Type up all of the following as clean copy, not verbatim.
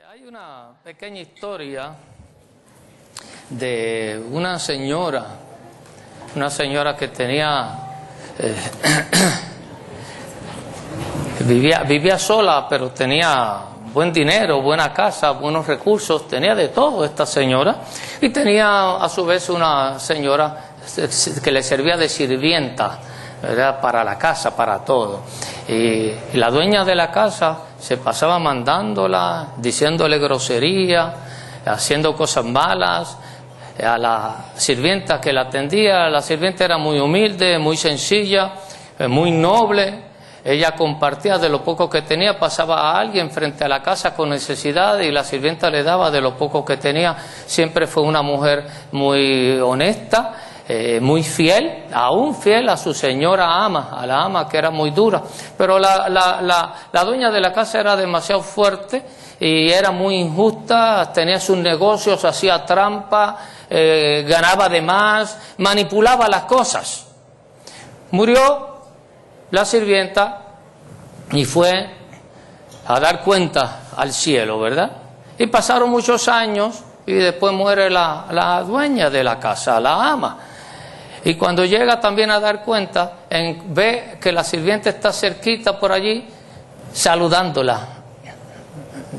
Hay una pequeña historia de una señora que tenía, vivía sola, pero tenía buen dinero, buena casa, buenos recursos, tenía de todo esta señora, y tenía a su vez una señora que le servía de sirvienta, ¿verdad?, para la casa, para todo. Y la dueña de la casa se pasaba mandándola, diciéndole grosería, haciendo cosas malas a la sirvienta que la atendía. La sirvienta era muy humilde, muy sencilla, muy noble. Ella compartía de lo poco que tenía, pasaba a alguien frente a la casa con necesidad y la sirvienta le daba de lo poco que tenía. Siempre fue una mujer muy honesta, muy fiel, aún fiel a su señora ama, a la ama que era muy dura. Pero la dueña de la casa era demasiado fuerte y era muy injusta, tenía sus negocios, hacía trampa, ganaba de más, manipulaba las cosas. Murió la sirvienta y fue a dar cuenta al cielo, ¿verdad? Y pasaron muchos años y después muere la dueña de la casa, la ama. Y cuando llega también a dar cuenta, ve que la sirvienta está cerquita por allí, saludándola,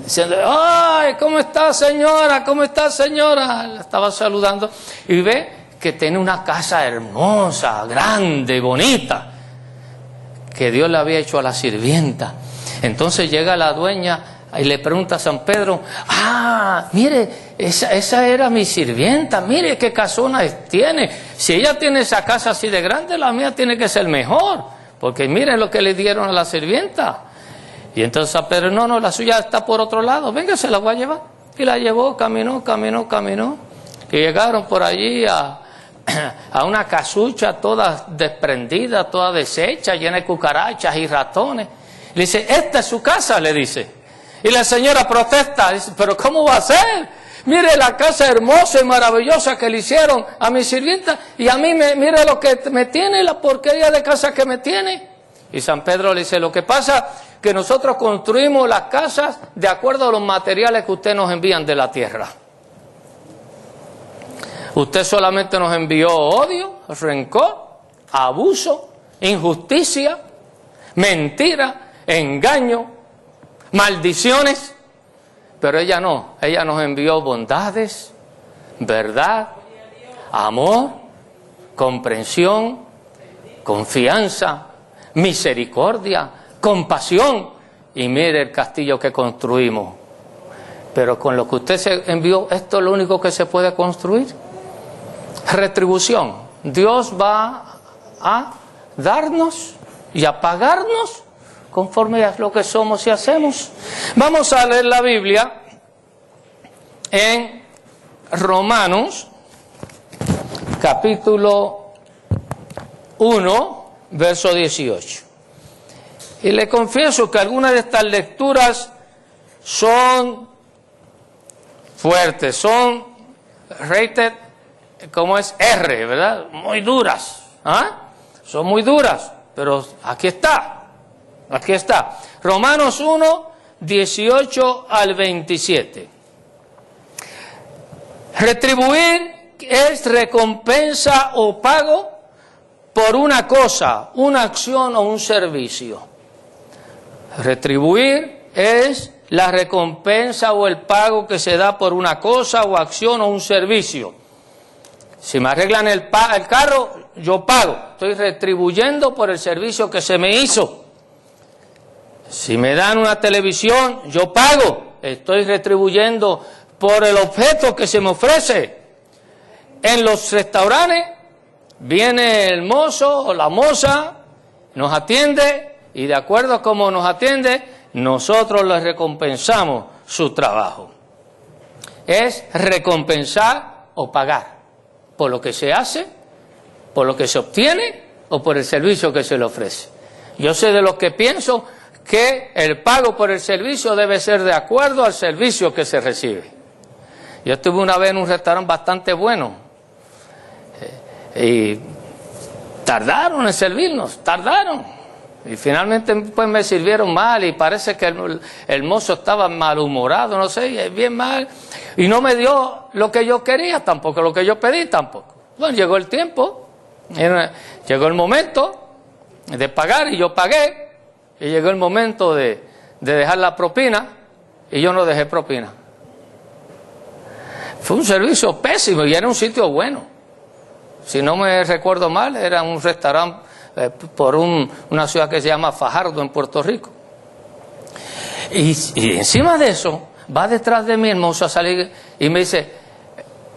diciendo: ¡ay, cómo está señora! ¿Cómo está señora? La estaba saludando y ve que tiene una casa hermosa, grande, bonita, que Dios le había hecho a la sirvienta. Entonces llega la dueña y le pregunta a San Pedro: ¡ah, mire, esa era mi sirvienta! Mire qué casona tiene. Si ella tiene esa casa así de grande, la mía tiene que ser mejor, porque miren lo que le dieron a la sirvienta. Y entonces San Pedro: no, la suya está por otro lado, venga, se la voy a llevar. Y la llevó, caminó, que llegaron por allí a una casucha toda desprendida, toda deshecha, llena de cucarachas y ratones. Le dice: esta es su casa, le dice. Y la señora protesta, dice: pero ¿cómo va a ser? Mire la casa hermosa y maravillosa que le hicieron a mi sirvienta, y a mí mire lo que me tiene, la porquería de casa que me tiene. Y San Pedro le dice: lo que pasa que nosotros construimos las casas de acuerdo a los materiales que ustedes nos envían de la tierra. Usted solamente nos envió odio, rencor, abuso, injusticia, mentira, engaño, maldiciones. Pero ella no, ella nos envió bondades, verdad, amor, comprensión, confianza, misericordia, compasión. Y mire el castillo que construimos. Pero con lo que usted se envió, esto es lo único que se puede construir. Retribución. Dios va a darnos y a pagarnos conforme a lo que somos y hacemos. Vamos a leer la Biblia en Romanos, capítulo 1, verso 18. Y le confieso que algunas de estas lecturas son fuertes, son rated, como es R, ¿verdad? Muy duras, son muy duras, pero aquí está. Aquí está, Romanos 1, 18 al 27. Retribuir es recompensa o pago por una cosa, una acción o un servicio. Retribuir es la recompensa o el pago que se da por una cosa o acción o un servicio. Si me arreglan el carro, yo pago. Estoy retribuyendo por el servicio que se me hizo. Si me dan una televisión, yo pago. Estoy retribuyendo por el objeto que se me ofrece. En los restaurantes viene el mozo o la moza, nos atiende, y de acuerdo a cómo nos atiende, nosotros les recompensamos su trabajo. Es recompensar o pagar por lo que se hace, por lo que se obtiene o por el servicio que se le ofrece. Yo sé de los que pienso que el pago por el servicio debe ser de acuerdo al servicio que se recibe. Yo estuve una vez en un restaurante bastante bueno y tardaron en servirnos, Y finalmente pues me sirvieron mal y parece que el mozo estaba malhumorado, no sé, bien mal. Y no me dio lo que yo quería tampoco, lo que yo pedí tampoco. Bueno, llegó el tiempo, llegó el momento de pagar y yo pagué. Y llegó el momento de dejar la propina y yo no dejé propina. Fue un servicio pésimo y era un sitio bueno. Si no me recuerdo mal, era un restaurante por una ciudad que se llama Fajardo en Puerto Rico. Y encima de eso, va detrás de mí el mozo a salir y me dice,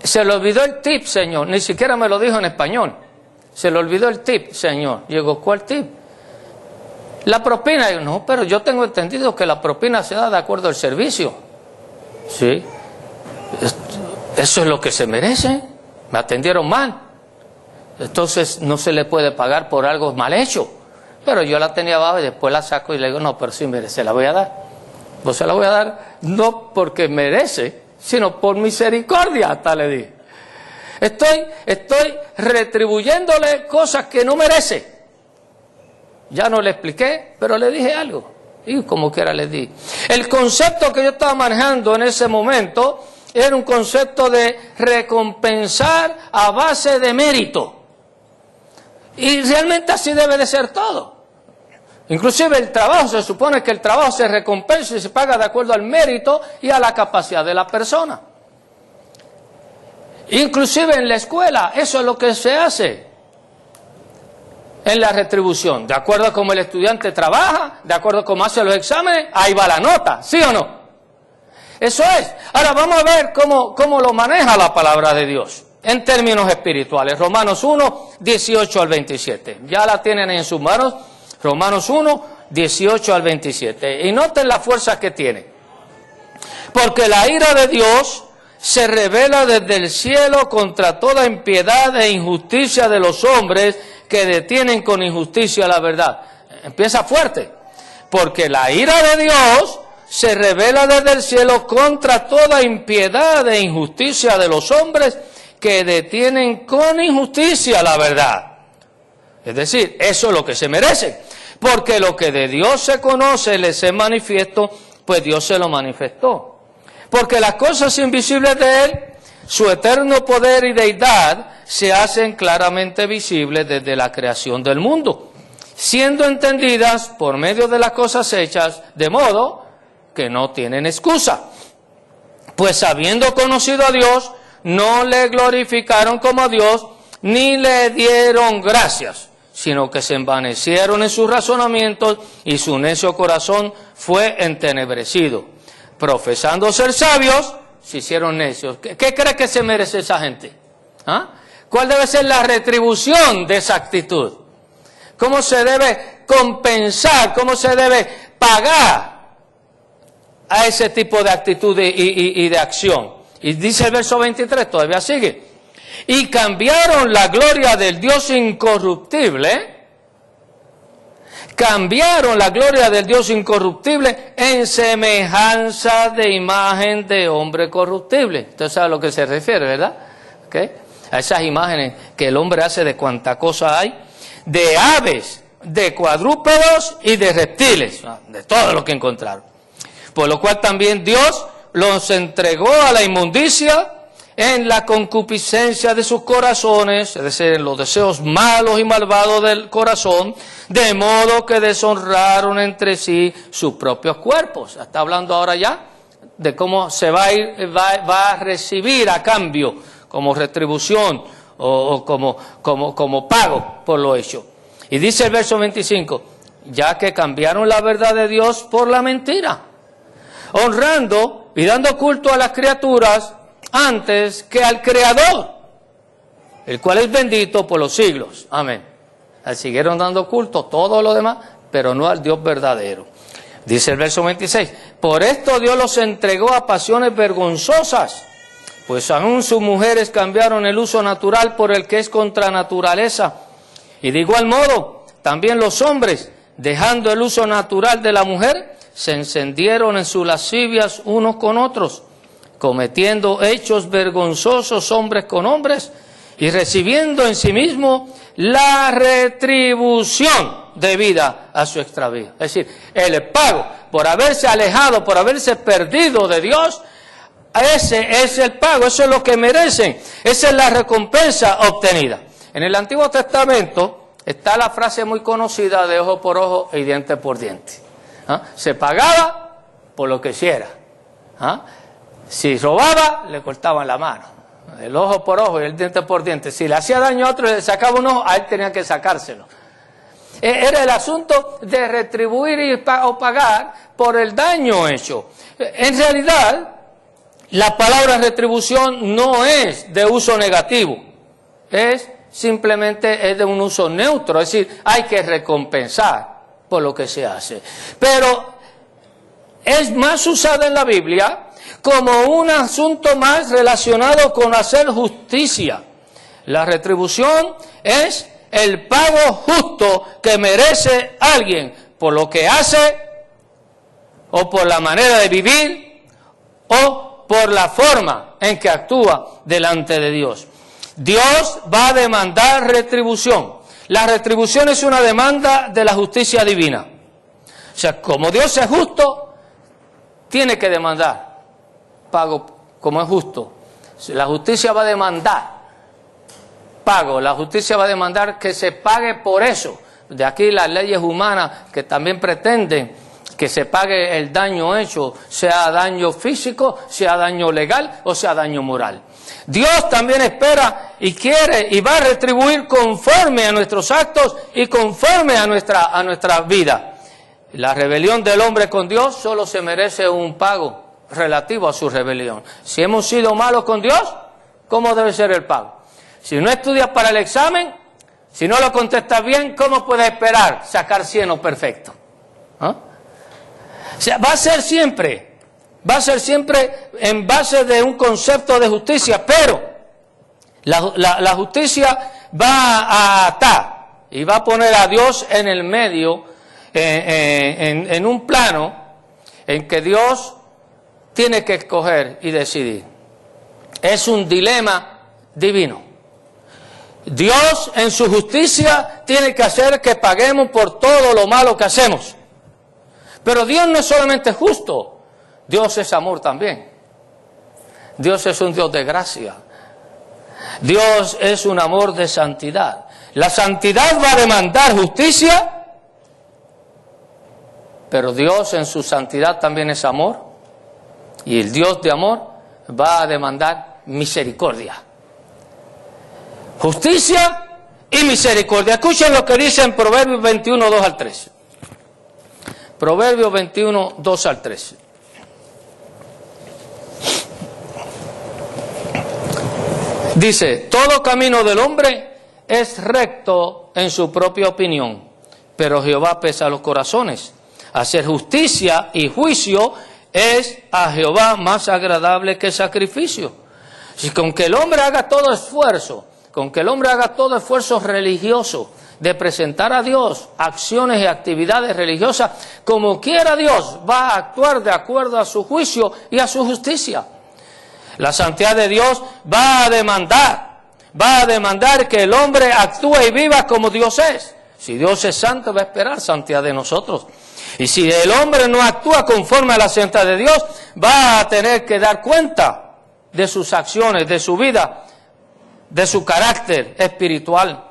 se le olvidó el tip, señor. Ni siquiera me lo dijo en español. Se le olvidó el tip, señor. Y digo, ¿cuál tip? La propina. Y yo, no, pero yo tengo entendido que la propina se da de acuerdo al servicio. Sí. Eso es lo que se merece. Me atendieron mal. Entonces no se le puede pagar por algo mal hecho. Pero yo la tenía abajo y después la saco y le digo, no, pero sí merece, la voy a dar. Pues se la voy a dar no porque merece, sino por misericordia, hasta le dije. Estoy retribuyéndole cosas que no merece. Ya no le expliqué, pero le dije algo. Y como quiera le di. El concepto que yo estaba manejando en ese momento era un concepto de recompensar a base de mérito. Y realmente así debe de ser todo. Inclusive el trabajo, se supone que el trabajo se recompensa y se paga de acuerdo al mérito y a la capacidad de la persona. Inclusive en la escuela, eso es lo que se hace en la retribución. De acuerdo a cómo el estudiante trabaja, de acuerdo a cómo hace los exámenes, ahí va la nota, ¿sí o no? Eso es. Ahora vamos a ver cómo lo maneja la palabra de Dios en términos espirituales. Romanos 1, 18 al 27. Ya la tienen en sus manos. Romanos 1, 18 al 27. Y noten la fuerza que tiene. Porque la ira de Dios se revela desde el cielo contra toda impiedad e injusticia de los hombres que detienen con injusticia la verdad. Empieza fuerte. Porque la ira de Dios se revela desde el cielo contra toda impiedad e injusticia de los hombres que detienen con injusticia la verdad. Es decir, eso es lo que se merece. Porque lo que de Dios se conoce, les es manifiesto, pues Dios se lo manifestó. Porque las cosas invisibles de Él, su eterno poder y deidad, se hacen claramente visibles desde la creación del mundo, siendo entendidas por medio de las cosas hechas, de modo que no tienen excusa. Pues habiendo conocido a Dios, no le glorificaron como a Dios, ni le dieron gracias, sino que se envanecieron en sus razonamientos y su necio corazón fue entenebrecido. Profesando ser sabios, se hicieron necios. ¿Qué cree que se merece esa gente? ¿Ah? ¿Cuál debe ser la retribución de esa actitud? ¿Cómo se debe compensar? ¿Cómo se debe pagar a ese tipo de actitud y de acción? Y dice el verso 23, todavía sigue. Y cambiaron la gloria del Dios incorruptible. Cambiaron la gloria del Dios incorruptible en semejanza de imagen de hombre corruptible. Usted sabe a lo que se refiere, ¿verdad? ¿Okay? A esas imágenes que el hombre hace de cuanta cosa hay. De aves, de cuadrúpedos y de reptiles. De todo lo que encontraron. Por lo cual también Dios los entregó a la inmundicia en la concupiscencia de sus corazones, es decir, en los deseos malos y malvados del corazón, de modo que deshonraron entre sí sus propios cuerpos. Está hablando ahora ya de cómo se va a recibir a cambio, como retribución o como pago por lo hecho. Y dice el verso 25, ya que cambiaron la verdad de Dios por la mentira, honrando y dando culto a las criaturas antes que al Creador, el cual es bendito por los siglos. Amén. Siguieron dando culto todo lo demás, pero no al Dios verdadero. Dice el verso 26, por esto Dios los entregó a pasiones vergonzosas, pues aún sus mujeres cambiaron el uso natural por el que es contra naturaleza. Y de igual modo, también los hombres, dejando el uso natural de la mujer, se encendieron en sus lascivias unos con otros, cometiendo hechos vergonzosos hombres con hombres y recibiendo en sí mismo la retribución debida a su extravío. Es decir, el pago por haberse alejado, por haberse perdido de Dios, ese es el pago, eso es lo que merecen, esa es la recompensa obtenida. En el Antiguo Testamento está la frase muy conocida de ojo por ojo y diente por diente. Se pagaba por lo que hiciera. Si robaba, le cortaban la mano. El ojo por ojo y el diente por diente. Si le hacía daño a otro y le sacaba un ojo, a él tenía que sacárselo. Era el asunto de retribuir o pagar por el daño hecho. En realidad, la palabra retribución no es de uso negativo. Simplemente es de un uso neutro. Es decir, hay que recompensar por lo que se hace. Pero es más usada en la Biblia como un asunto más relacionado con hacer justicia. La retribución es el pago justo que merece alguien por lo que hace, o por la manera de vivir, o por la forma en que actúa delante de Dios. Dios va a demandar retribución. La retribución es una demanda de la justicia divina. O sea, como Dios es justo, tiene que demandar pago como es justo. La justicia va a demandar pago, la justicia va a demandar que se pague por eso. De aquí las leyes humanas que también pretenden que se pague el daño hecho, sea daño físico, sea daño legal o sea daño moral. Dios también espera y quiere y va a retribuir conforme a nuestros actos y conforme a nuestra vida. La rebelión del hombre con Dios solo se merece un pago relativo a su rebelión. Si hemos sido malos con Dios, ¿cómo debe ser el pago? Si no estudias para el examen, si no lo contestas bien, ¿cómo puedes esperar sacar 100 o perfecto? O sea, va a ser siempre en base de un concepto de justicia, pero la justicia va a atar y va a poner a Dios en el medio, en un plano en que Dios tiene que escoger y decidir. Es un dilema divino. Dios en su justicia tiene que hacer que paguemos por todo lo malo que hacemos. Pero Dios no es solamente justo, Dios es amor también. Dios es un Dios de gracia. Dios es un amor de santidad. La santidad va a demandar justicia, pero Dios en su santidad también es amor. Y el Dios de amor va a demandar misericordia. Justicia y misericordia. Escuchen lo que dice en Proverbios 21, 2 al 3. Proverbios 21, 2 al 3. Dice, todo camino del hombre es recto en su propia opinión, pero Jehová pesa los corazones. Hacer justicia y juicio es a Jehová más agradable que sacrificio. Si con que el hombre haga todo esfuerzo, religioso de presentar a Dios acciones y actividades religiosas, como quiera Dios va a actuar de acuerdo a su juicio y a su justicia. La santidad de Dios va a demandar que el hombre actúe y viva como Dios es. Si Dios es santo, va a esperar santidad de nosotros. Y si el hombre no actúa conforme a la santidad de Dios, va a tener que dar cuenta de sus acciones, de su vida, de su carácter espiritual.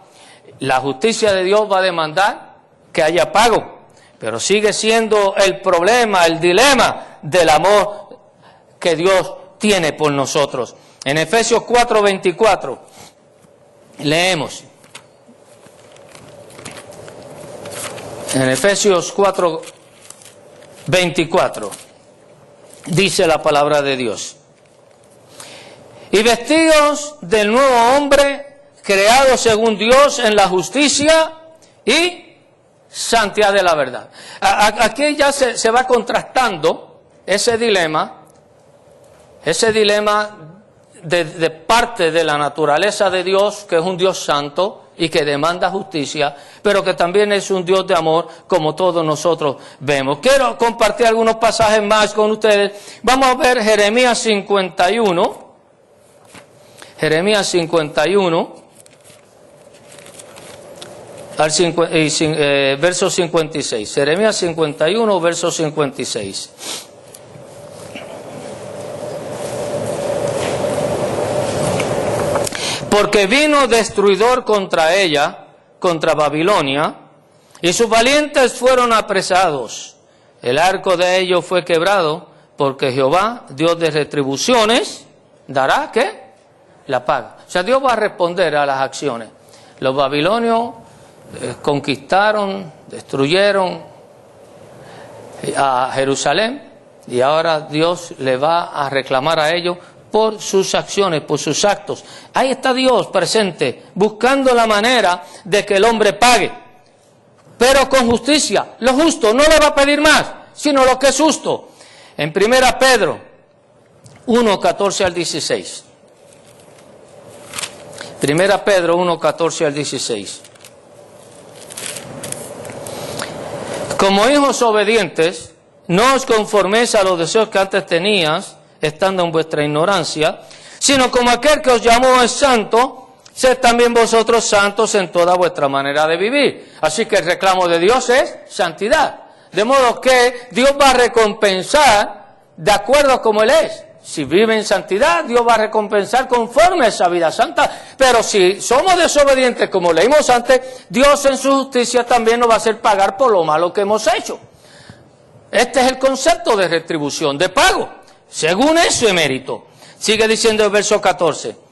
La justicia de Dios va a demandar que haya pago, pero sigue siendo el problema, el dilema del amor que Dios tiene por nosotros. En Efesios 4:24 leemos. En Efesios 4:24 dice la palabra de Dios: y vestidos del nuevo hombre, creado según Dios en la justicia y santidad de la verdad. Aquí ya se va contrastando ese dilema de parte de la naturaleza de Dios, que es un Dios santo y que demanda justicia, pero que también es un Dios de amor, como todos nosotros vemos. Quiero compartir algunos pasajes más con ustedes. Vamos a ver Jeremías 51. Jeremías 51. verso 56. Jeremías 51, verso 56. Porque vino destruidor contra ella, contra Babilonia, y sus valientes fueron apresados. El arco de ellos fue quebrado, porque Jehová, Dios de retribuciones, dará, ¿qué? La paga. O sea, Dios va a responder a las acciones. Los babilonios conquistaron, destruyeron a Jerusalén, y ahora Dios le va a reclamar a ellos por sus acciones, por sus actos. Ahí está Dios presente, buscando la manera de que el hombre pague, pero con justicia. Lo justo, no le va a pedir más, sino lo que es justo. En 1 Pedro 1, 14 al 16. 1 Pedro 1, 14 al 16. Como hijos obedientes, no os conforméis a los deseos que antes tenías, estando en vuestra ignorancia, sino como aquel que os llamó es santo, sed también vosotros santos en toda vuestra manera de vivir. Así que el reclamo de Dios es santidad. De modo que Dios va a recompensar de acuerdo a como Él es. Si vive en santidad, Dios va a recompensar conforme a esa vida santa. Pero si somos desobedientes, como leímos antes, Dios en su justicia también nos va a hacer pagar por lo malo que hemos hecho. Este es el concepto de retribución, de pago, según ese mérito. Sigue diciendo el verso 14.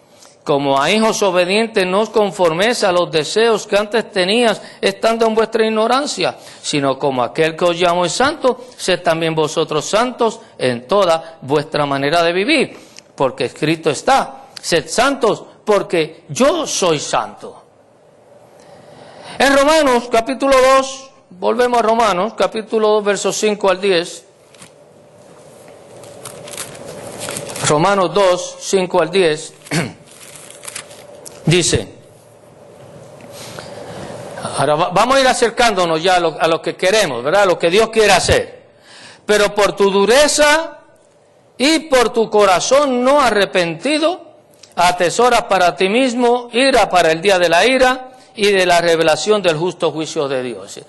Como a hijos obedientes no os conforméis a los deseos que antes tenías estando en vuestra ignorancia, sino como aquel que os llamó es santo, sed también vosotros santos en toda vuestra manera de vivir. Porque escrito está, sed santos porque yo soy santo. En Romanos capítulo 2, volvemos a Romanos capítulo 2 versos 5 al 10. Romanos 2, 5 al 10. Dice, ahora vamos a ir acercándonos ya a lo que queremos, ¿verdad? A lo que Dios quiere hacer. Pero por tu dureza y por tu corazón no arrepentido, atesoras para ti mismo ira para el día de la ira y de la revelación del justo juicio de Dios.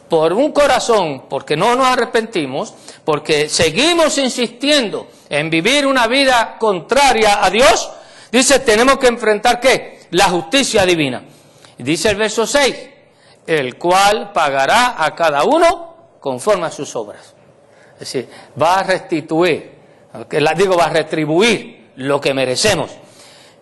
Por un corazón, porque no nos arrepentimos, porque seguimos insistiendo en vivir una vida contraria a Dios, dice, tenemos que enfrentar, ¿qué? La justicia divina. Dice el verso 6, el cual pagará a cada uno conforme a sus obras. Es decir, va a restituir, va a retribuir lo que merecemos.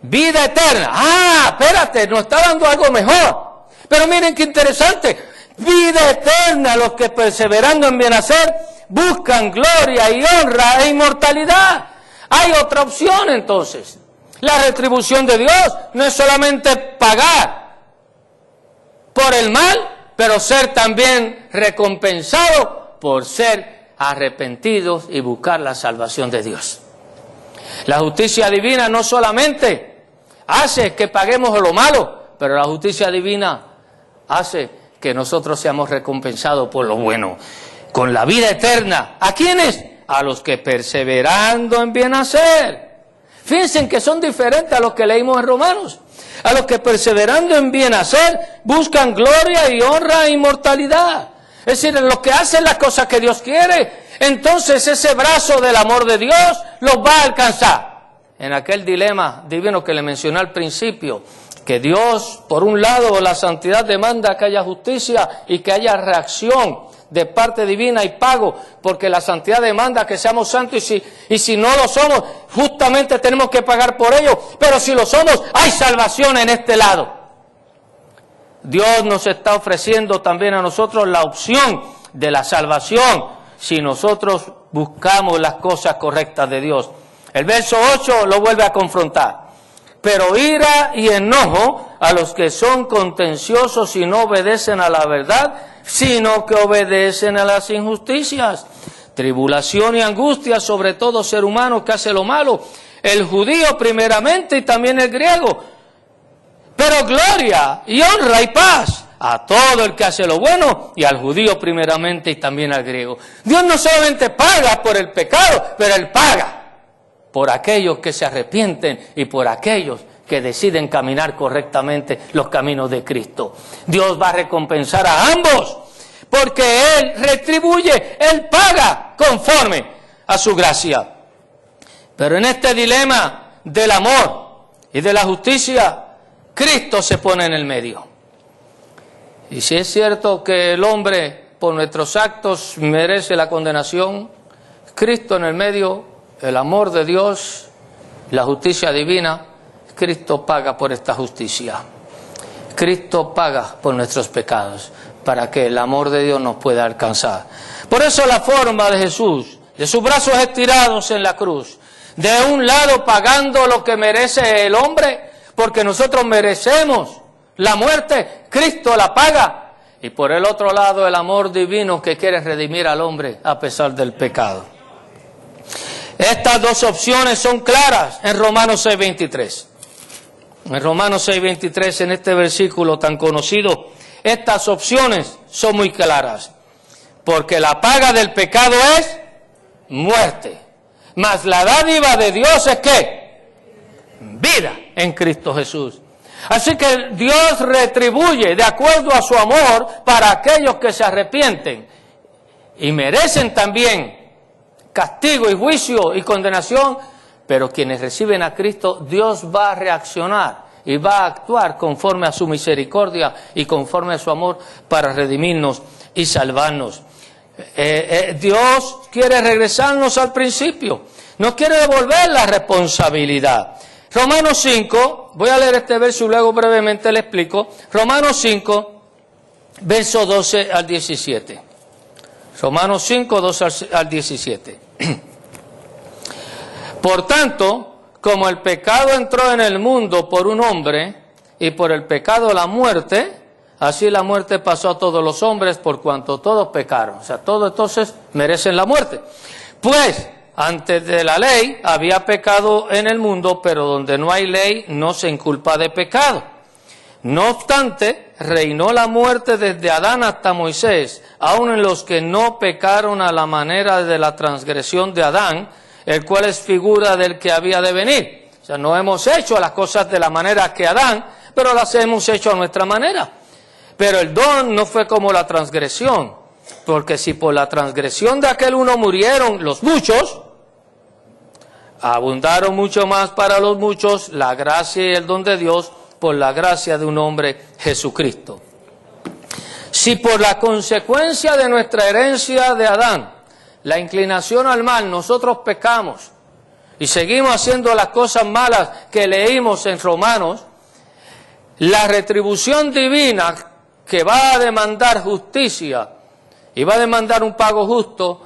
Vida eterna. Ah, espérate, nos está dando algo mejor. Pero miren qué interesante. Vida eterna, los que perseverando en bien hacer, buscan gloria y honra e inmortalidad. Hay otra opción entonces. La retribución de Dios no es solamente pagar por el mal, pero ser también recompensado por ser arrepentidos y buscar la salvación de Dios. La justicia divina no solamente hace que paguemos lo malo, pero la justicia divina hace que nosotros seamos recompensados por lo bueno, con la vida eterna. ¿A quiénes? A los que perseverando en bien hacer. Fíjense que son diferentes a los que leímos en Romanos. A los que perseverando en bien hacer buscan gloria y honra e inmortalidad. Es decir, los que hacen las cosas que Dios quiere, entonces ese brazo del amor de Dios los va a alcanzar. En aquel dilema divino que le mencioné al principio, que Dios, por un lado, la santidad demanda que haya justicia y que haya reacción de parte divina y pago, porque la santidad demanda que seamos santos y si no lo somos, justamente tenemos que pagar por ello, pero si lo somos, hay salvación en este lado. Dios nos está ofreciendo también a nosotros la opción de la salvación, si nosotros buscamos las cosas correctas de Dios. El verso 8 lo vuelve a confrontar. Pero ira y enojo a los que son contenciosos y no obedecen a la verdad, sino que obedecen a las injusticias. Tribulación y angustia sobre todo ser humano que hace lo malo, el judío primeramente y también el griego. Pero gloria y honra y paz a todo el que hace lo bueno y al judío primeramente y también al griego. Dios no solamente paga por el pecado, pero Él paga por aquellos que se arrepienten y por aquellos que deciden caminar correctamente los caminos de Cristo. Dios va a recompensar a ambos, porque Él retribuye, Él paga conforme a su gracia. Pero en este dilema del amor y de la justicia, Cristo se pone en el medio. Y si es cierto que el hombre por nuestros actos merece la condenación, Cristo en el medio, el amor de Dios, la justicia divina, Cristo paga por esta justicia. Cristo paga por nuestros pecados para que el amor de Dios nos pueda alcanzar. Por eso la forma de Jesús, de sus brazos estirados en la cruz, de un lado pagando lo que merece el hombre, porque nosotros merecemos la muerte, Cristo la paga. Y por el otro lado el amor divino que quiere redimir al hombre a pesar del pecado. Estas dos opciones son claras en Romanos 6:23. En Romanos 6:23, en este versículo tan conocido, estas opciones son muy claras. Porque la paga del pecado es muerte. Mas la dádiva de Dios es ¿qué? Vida en Cristo Jesús. Así que Dios retribuye de acuerdo a su amor para aquellos que se arrepienten y merecen también castigo y juicio y condenación, pero quienes reciben a Cristo, Dios va a reaccionar y va a actuar conforme a su misericordia y conforme a su amor para redimirnos y salvarnos. Dios quiere regresarnos al principio, nos quiere devolver la responsabilidad. Romanos 5, voy a leer este verso y luego brevemente le explico. Romanos 5, verso 12 al 17. Romanos 5, 12 al 17. Por tanto, como el pecado entró en el mundo por un hombre, y por el pecado la muerte, así la muerte pasó a todos los hombres por cuanto todos pecaron. O sea, todos entonces merecen la muerte. Pues, antes de la ley había pecado en el mundo, pero donde no hay ley no se inculpa de pecado. No obstante, reinó la muerte desde Adán hasta Moisés, aun en los que no pecaron a la manera de la transgresión de Adán, el cual es figura del que había de venir. O sea, no hemos hecho las cosas de la manera que Adán, pero las hemos hecho a nuestra manera. Pero el don no fue como la transgresión, porque si por la transgresión de aquel uno murieron los muchos, abundaron mucho más para los muchos la gracia y el don de Dios por la gracia de un hombre, Jesucristo. Si por la consecuencia de nuestra herencia de Adán, la inclinación al mal, nosotros pecamos y seguimos haciendo las cosas malas que leímos en Romanos, la retribución divina que va a demandar justicia y va a demandar un pago justo,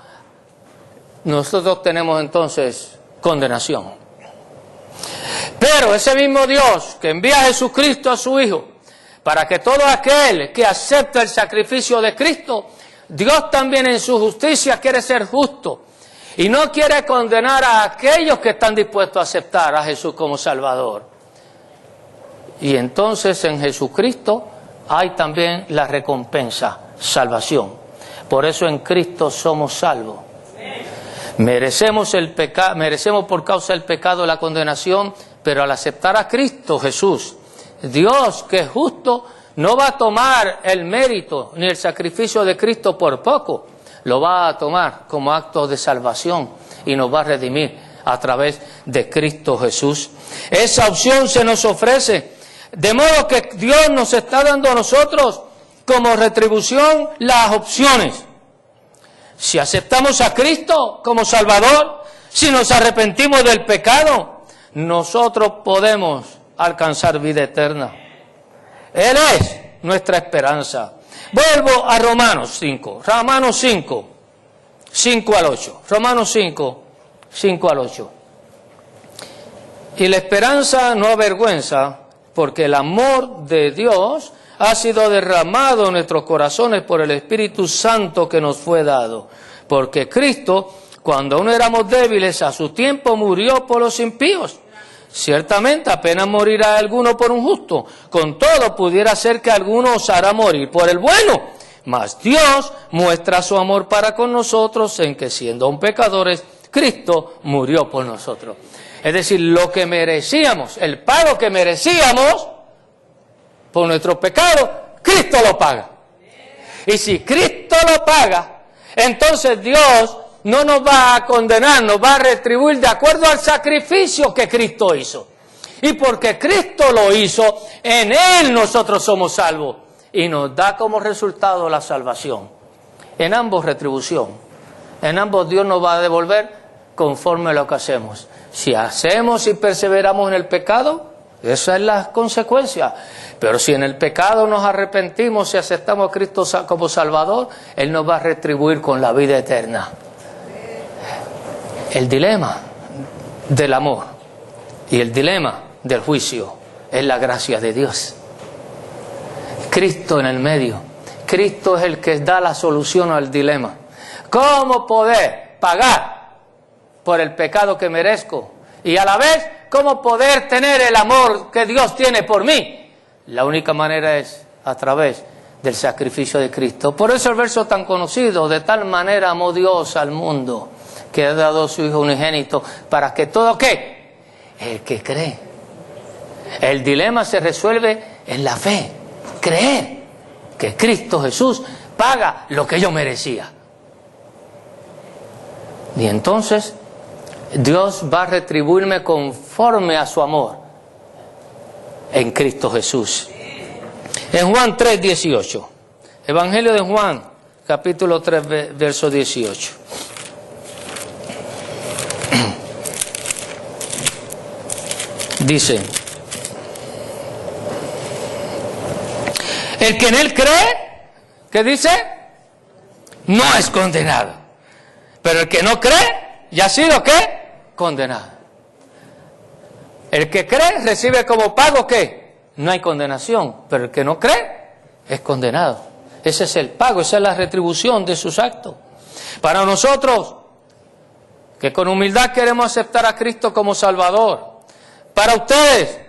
nosotros tenemos entonces condenación. Pero ese mismo Dios que envía a Jesucristo a su Hijo, para que todo aquel que acepta el sacrificio de Cristo, Dios también en su justicia quiere ser justo y no quiere condenar a aquellos que están dispuestos a aceptar a Jesús como Salvador. Y entonces en Jesucristo hay también la recompensa, salvación. Por eso en Cristo somos salvos. Merecemos por causa del pecado la condenación, pero al aceptar a Cristo Jesús, Dios que es justo, no va a tomar el mérito ni el sacrificio de Cristo por poco, lo va a tomar como acto de salvación y nos va a redimir a través de Cristo Jesús. Esa opción se nos ofrece, de modo que Dios nos está dando a nosotros como retribución las opciones. Si aceptamos a Cristo como Salvador, si nos arrepentimos del pecado, nosotros podemos alcanzar vida eterna. Él es nuestra esperanza. Vuelvo a Romanos 5. Romanos 5, 5 al 8. Romanos 5, 5 al 8. Y la esperanza no avergüenza, porque el amor de Dios ha sido derramado en nuestros corazones por el Espíritu Santo que nos fue dado. Porque Cristo, cuando aún éramos débiles, a su tiempo murió por los impíos. Ciertamente apenas morirá alguno por un justo, con todo pudiera ser que alguno osara morir por el bueno. Mas Dios muestra su amor para con nosotros en que siendo aún pecadores, Cristo murió por nosotros. Es decir, lo que merecíamos, el pago que merecíamos por nuestro pecado, Cristo lo paga. Y si Cristo lo paga, entonces Dios no nos va a condenar, nos va a retribuir de acuerdo al sacrificio que Cristo hizo. Y porque Cristo lo hizo, en Él nosotros somos salvos. Y nos da como resultado la salvación. En ambos retribución. En ambos Dios nos va a devolver conforme a lo que hacemos. Si hacemos y perseveramos en el pecado, esa es la consecuencia. Pero si en el pecado nos arrepentimos y aceptamos a Cristo como Salvador, Él nos va a retribuir con la vida eterna. El dilema del amor y el dilema del juicio es la gracia de Dios. Cristo en el medio. Cristo es el que da la solución al dilema. ¿Cómo poder pagar por el pecado que merezco? Y a la vez, ¿cómo poder tener el amor que Dios tiene por mí? La única manera es a través del sacrificio de Cristo. Por eso el verso tan conocido: de tal manera amó Dios al mundo, que ha dado a su Hijo unigénito, para que todo, ¿qué? El que cree. El dilema se resuelve en la fe. Creer que Cristo Jesús paga lo que yo merecía. Y entonces Dios va a retribuirme conforme a su amor en Cristo Jesús. En Juan 3:18, Evangelio de Juan, capítulo 3, verso 18. Dice: el que en Él cree, ¿qué dice? No es condenado. Pero el que no cree, ya ha sido, ¿qué? Condenado. El que cree recibe como pago, ¿qué? No hay condenación. Pero el que no cree es condenado. Ese es el pago, esa es la retribución de sus actos. Para nosotros, que con humildad queremos aceptar a Cristo como Salvador. Para ustedes,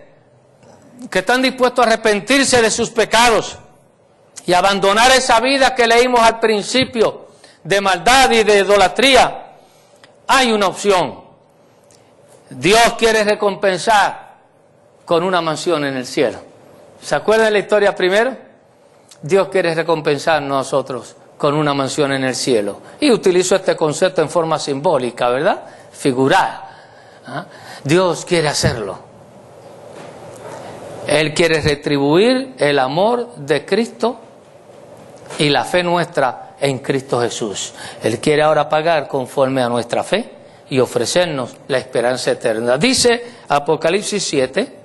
que están dispuestos a arrepentirse de sus pecados y abandonar esa vida que leímos al principio, de maldad y de idolatría, hay una opción. Dios quiere recompensar con una mansión en el cielo. ¿Se acuerdan de la historia primero? Dios quiere recompensar a nosotros con una mansión en el cielo. Y utilizo este concepto en forma simbólica, ¿verdad? Figurada. ¿Ah? Dios quiere hacerlo. Él quiere retribuir el amor de Cristo y la fe nuestra en Cristo Jesús. Él quiere ahora pagar conforme a nuestra fe y ofrecernos la esperanza eterna. Dice Apocalipsis 7,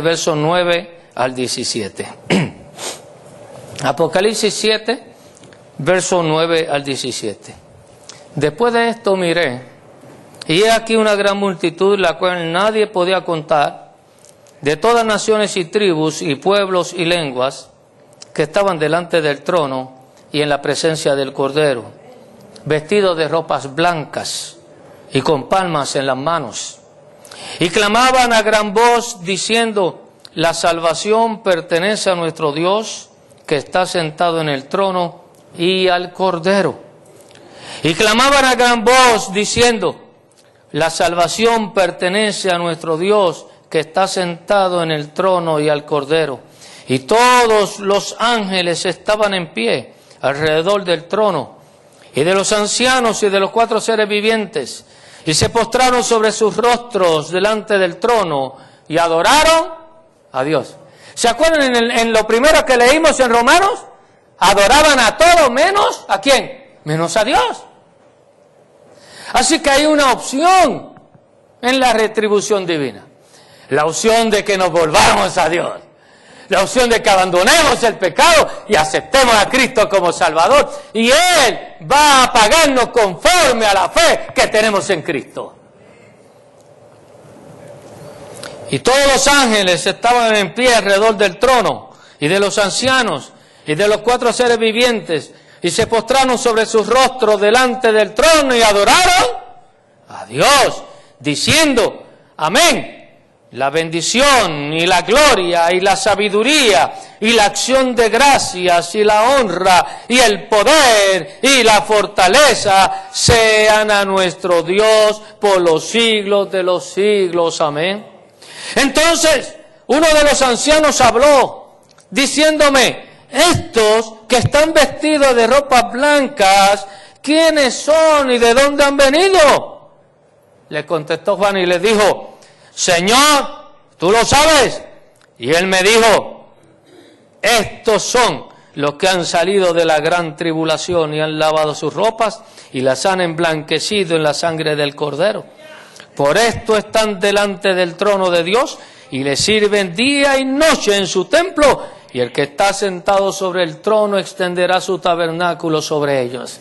versos 9 al 17. Apocalipsis 7, versos 9 al 17. Después de esto miré, y he aquí una gran multitud, la cual nadie podía contar, de todas naciones y tribus y pueblos y lenguas, que estaban delante del trono y en la presencia del Cordero, vestidos de ropas blancas y con palmas en las manos. Y clamaban a gran voz diciendo: la salvación pertenece a nuestro Dios, que está sentado en el trono, y al Cordero. Y clamaban a gran voz diciendo: la salvación pertenece a nuestro Dios, que está sentado en el trono, y al Cordero. Y todos los ángeles estaban en pie alrededor del trono, y de los ancianos y de los 4 seres vivientes, y se postraron sobre sus rostros delante del trono, y adoraron a Dios. ¿Se acuerdan en lo primero que leímos en Romanos? Adoraban a todo menos, ¿a quién? Menos a Dios. Así que hay una opción en la retribución divina. La opción de que nos volvamos a Dios. La opción de que abandonemos el pecado y aceptemos a Cristo como Salvador. Y Él va a pagarnos conforme a la fe que tenemos en Cristo. Y todos los ángeles estaban en pie alrededor del trono, y de los ancianos, y de los 4 seres vivientes, y se postraron sobre sus rostros delante del trono y adoraron a Dios, diciendo: amén. la bendición y la gloria y la sabiduría y la acción de gracias y la honra y el poder y la fortaleza sean a nuestro Dios por los siglos de los siglos. Amén. Entonces, uno de los ancianos habló, diciéndome: estos que están vestidos de ropas blancas, ¿quiénes son y de dónde han venido? Le contestó Juan y le dijo: Señor, tú lo sabes. Y él me dijo: estos son los que han salido de la gran tribulación y han lavado sus ropas y las han emblanquecido en la sangre del Cordero. Por esto están delante del trono de Dios y le sirven día y noche en su templo, y el que está sentado sobre el trono extenderá su tabernáculo sobre ellos.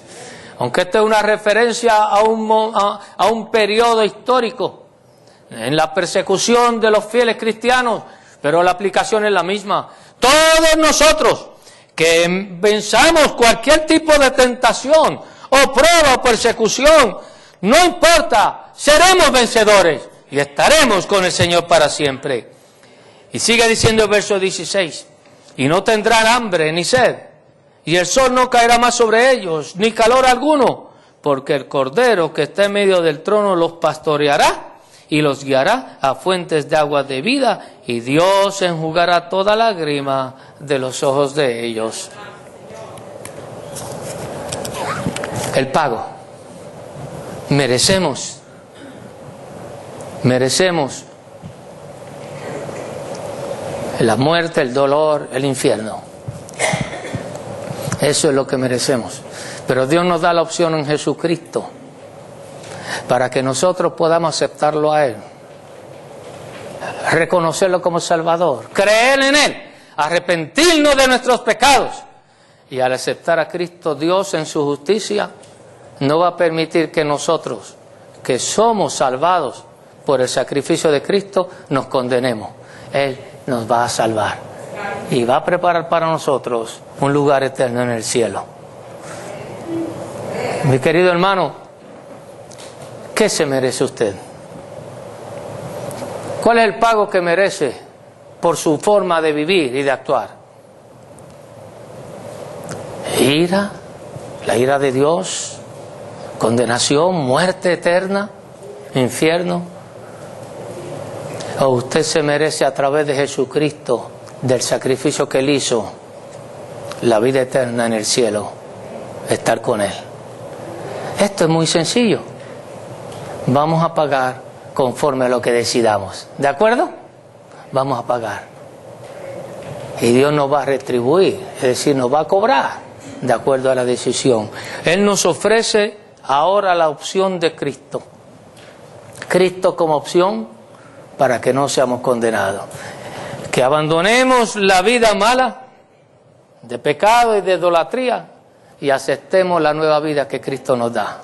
Aunque esta es una referencia a un periodo histórico en la persecución de los fieles cristianos, pero la aplicación es la misma. Todos nosotros que venzamos cualquier tipo de tentación o prueba o persecución, no importa, seremos vencedores y estaremos con el Señor para siempre. Y sigue diciendo el verso 16: y no tendrán hambre ni sed, y el sol no caerá más sobre ellos, ni calor alguno, porque el Cordero que está en medio del trono los pastoreará y los guiará a fuentes de agua de vida, y Dios enjugará toda lágrima de los ojos de ellos. El pago. Merecemos la muerte, el dolor, el infierno. Eso es lo que merecemos. Pero Dios nos da la opción en Jesucristo para que nosotros podamos aceptarlo a Él, reconocerlo como Salvador, creer en Él, arrepentirnos de nuestros pecados. Y al aceptar a Cristo, Dios en su justicia no va a permitir que nosotros, que somos salvados por el sacrificio de Cristo, nos condenemos. Él nos va a salvar y va a preparar para nosotros un lugar eterno en el cielo. Mi querido hermano, ¿qué se merece usted? ¿Cuál es el pago que merece por su forma de vivir y de actuar? Ira, la ira de Dios, condenación, muerte eterna, infierno. ¿O usted se merece, a través de Jesucristo, del sacrificio que Él hizo, la vida eterna en el cielo, estar con Él? Esto es muy sencillo. Vamos a pagar conforme a lo que decidamos. ¿De acuerdo? Vamos a pagar. Y Dios nos va a retribuir, es decir, nos va a cobrar de acuerdo a la decisión. Él nos ofrece ahora la opción de Cristo. Cristo como opción para que no seamos condenados. Que abandonemos la vida mala de pecado y de idolatría y aceptemos la nueva vida que Cristo nos da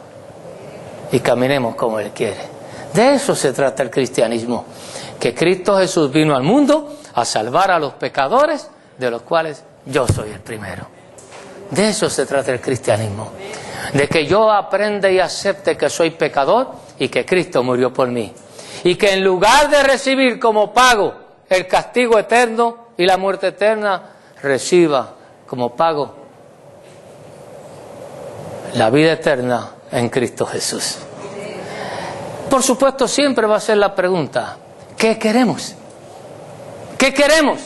y caminemos como Él quiere. De eso se trata el cristianismo, que Cristo Jesús vino al mundo a salvar a los pecadores, de los cuales yo soy el primero. De eso se trata el cristianismo, de que yo aprenda y acepte que soy pecador y que Cristo murió por mí, y que en lugar de recibir como pago el castigo eterno y la muerte eterna, reciba como pago la vida eterna en Cristo Jesús. Por supuesto, siempre va a ser la pregunta: ¿qué queremos? ¿Qué queremos?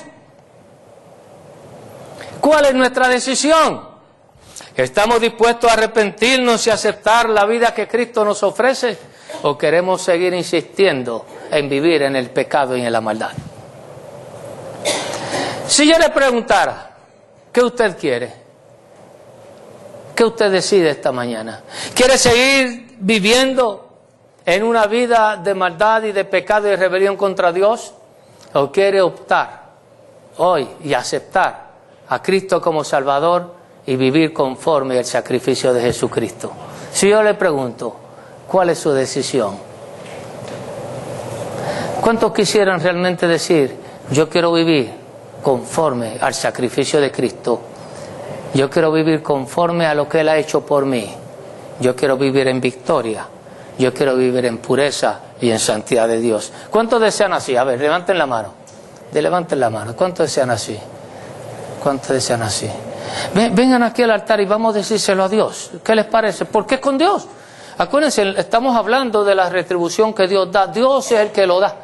¿Cuál es nuestra decisión? ¿Estamos dispuestos a arrepentirnos y aceptar la vida que Cristo nos ofrece? ¿O queremos seguir insistiendo en vivir en el pecado y en la maldad? Si yo le preguntara, ¿qué usted quiere? ¿Qué usted decide esta mañana? ¿Quiere seguir viviendo en una vida de maldad y de pecado y rebelión contra Dios? ¿O quiere optar hoy y aceptar a Cristo como Salvador y vivir conforme al sacrificio de Jesucristo? Si yo le pregunto, ¿cuál es su decisión? ¿Cuántos quisieran realmente decir: yo quiero vivir conforme al sacrificio de Cristo? Yo quiero vivir conforme a lo que Él ha hecho por mí. Yo quiero vivir en victoria. Yo quiero vivir en pureza y en santidad de Dios. ¿Cuántos desean así? A ver, levanten la mano. Levanten la mano. ¿Cuántos desean así? ¿Cuántos desean así? Vengan aquí al altar y vamos a decírselo a Dios. ¿Qué les parece? ¿Por qué con Dios? Acuérdense, estamos hablando de la retribución que Dios da. Dios es el que lo da.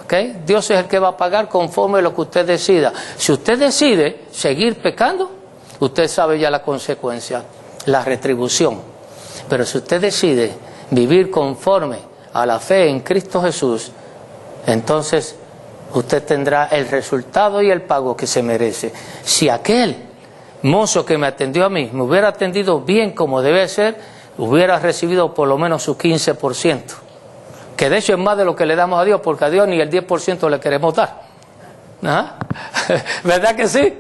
¿Okay? Dios es el que va a pagar conforme a lo que usted decida. Si usted decide seguir pecando, usted sabe ya la consecuencia, la retribución. Pero si usted decide vivir conforme a la fe en Cristo Jesús, entonces usted tendrá el resultado y el pago que se merece. Si aquel mozo que me atendió a mí me hubiera atendido bien como debe ser, hubiera recibido por lo menos su 15%. Que de hecho es más de lo que le damos a Dios, porque a Dios ni el 10% le queremos dar. ¿Ah? ¿Verdad que sí?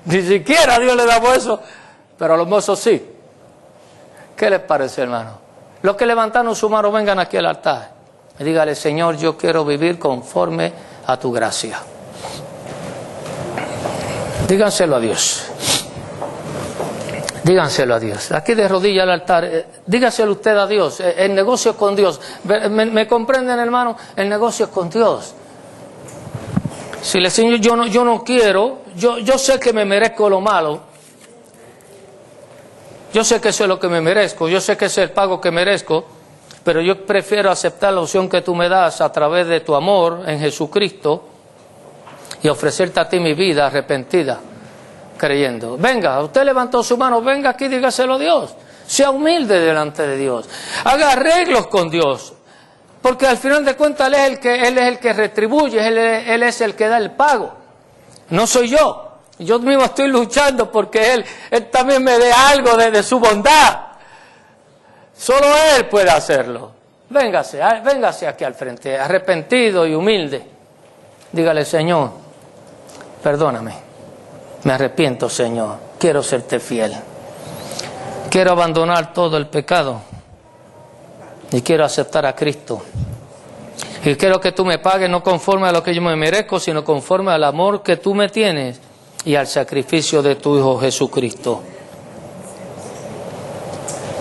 Ni siquiera a Dios le damos eso, pero a los mozos sí. ¿Qué les parece, hermano? Los que levantaron su mano, vengan aquí al altar y dígale: Señor, yo quiero vivir conforme a tu gracia. Díganselo a Dios. Díganselo a Dios. Aquí de rodillas al altar, dígaselo usted a Dios. El negocio es con Dios. ¿Me comprenden, hermano? El negocio es con Dios. Si le Señor, yo no quiero, yo sé que me merezco lo malo. Yo sé que eso es lo que me merezco, yo sé que ese es el pago que merezco, pero yo prefiero aceptar la opción que tú me das a través de tu amor en Jesucristo y ofrecerte a ti mi vida arrepentida, creyendo. Venga, usted levantó su mano, venga aquí, dígaselo a Dios. Sea humilde delante de Dios. Haga arreglos con Dios. Porque al final de cuentas Él es el que retribuye, Él es el que da el pago. No soy yo. Yo mismo estoy luchando porque Él también me dé algo de su bondad. Solo Él puede hacerlo. Véngase aquí al frente, arrepentido y humilde. Dígale: Señor, perdóname. Me arrepiento, Señor. Quiero serte fiel. Quiero abandonar todo el pecado. Y quiero aceptar a Cristo. Y quiero que tú me pagues no conforme a lo que yo me merezco, sino conforme al amor que tú me tienes y al sacrificio de tu Hijo Jesucristo.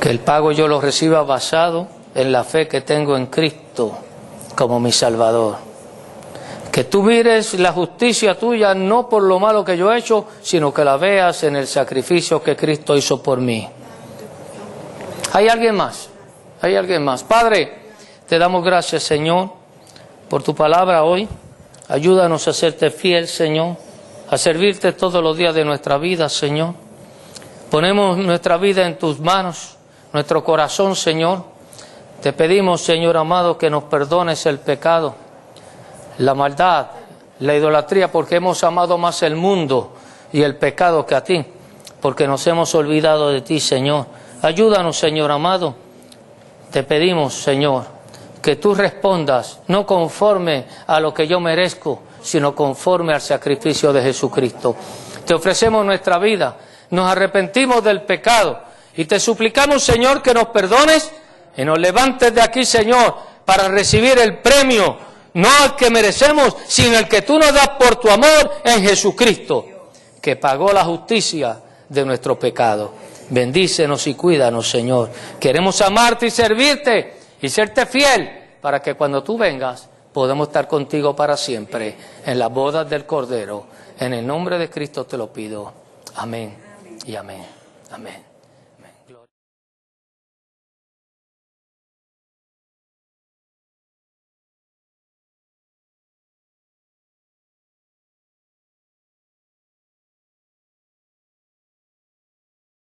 Que el pago yo lo reciba basado en la fe que tengo en Cristo como mi Salvador. Que tú mires la justicia tuya no por lo malo que yo he hecho, sino que la veas en el sacrificio que Cristo hizo por mí. ¿Hay alguien más? ¿Hay alguien más? Padre, te damos gracias, Señor, por tu palabra hoy. Ayúdanos a serte fiel, Señor, a servirte todos los días de nuestra vida, Señor. Ponemos nuestra vida en tus manos, nuestro corazón, Señor. Te pedimos, Señor amado, que nos perdones el pecado, la maldad, la idolatría, porque hemos amado más el mundo y el pecado que a ti, porque nos hemos olvidado de ti, Señor. Ayúdanos, Señor amado. Te pedimos, Señor, que tú respondas no conforme a lo que yo merezco, sino conforme al sacrificio de Jesucristo. Te ofrecemos nuestra vida, nos arrepentimos del pecado y te suplicamos, Señor, que nos perdones y nos levantes de aquí, Señor, para recibir el premio, no al que merecemos, sino el que tú nos das por tu amor en Jesucristo, que pagó la justicia de nuestro pecado. Bendícenos y cuídanos, Señor. Queremos amarte y servirte y serte fiel para que cuando tú vengas podamos estar contigo para siempre en las bodas del Cordero. En el nombre de Cristo te lo pido. Amén y amén. Amén.